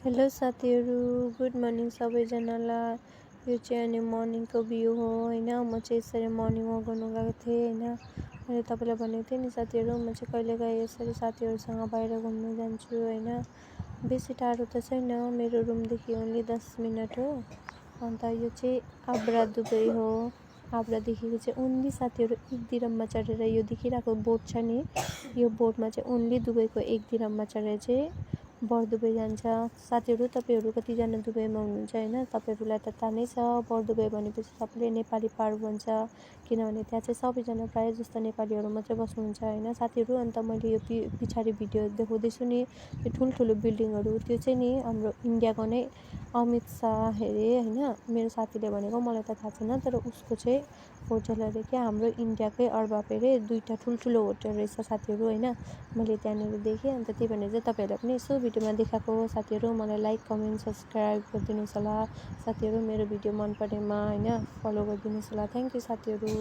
Hello साथीहरू, good morning सबैजनालाई। यो चाहिँ अनि मर्निङको भ्यू हो होइन। म चाहिँ यसरी मर्निङ वक गर्नु गएको थिएँ होइन। मैले तपाईँलाई भनेको थिएँ नि साथीहरू, म चाहिँ कहिलेकाहीँ यसरी साथीहरूसँग बाहिर घुम्नु जान्छु होइन। बेसी टाढो त छैन, मेरो रुमदेखि ओन्ली 10 मिनट हो। अन्त यो चाहिँ आब्रा दुबई हो। आब्रादेखिको चाहिँ ओन्ली साथीहरू 1 दिरममा चढेर यो देखिरहेको बोट छ नि, यो बोटमा चाहिँ ओन्ली दुबईको 1 दिरममा चढेर चाहिँ बर दुबई जान्छ। साथीहरू तपाईँहरू कतिजना दुबईमा हुनुहुन्छ होइन, तपाईँहरूलाई त थाहा नै छ। बर दुबई भनेपछि सबैले नेपाली पार्क भन्छ, किनभने त्यहाँ चाहिँ सबैजना प्रायः जस्तो नेपालीहरू मात्रै बस्नुहुन्छ होइन साथीहरू। अन्त मैले यो पछाडि भिडियो देखाउँदैछु नि, यो ठुल्ठुलो बिल्डिङहरू त्यो चाहिँ नि हाम्रो इन्डियाको नै अमित शाह अरे होइन। मेरो साथीले भनेको, मलाई त थाहा छैन, तर उसको चाहिँ होटल अरे क्या हाम्रो इन्डियाकै अर्बाब अरे। 2टा ठुल्ठुलो होटल रहेछ साथीहरू होइन। मैले त्यहाँनिर देखेँ। अन्त त्यही भनेर चाहिँ तपाईँहरूलाई पनि यसो भिडियोमा देखाएको हो साथीहरू। मलाई लाइक कमेन्ट सब्सक्राइब गरिदिनुहोस् होला साथीहरू। मेरो भिडियो मन परेमा होइन फलो गरिदिनुहोस् होला। थ्याङ्क यू साथीहरू।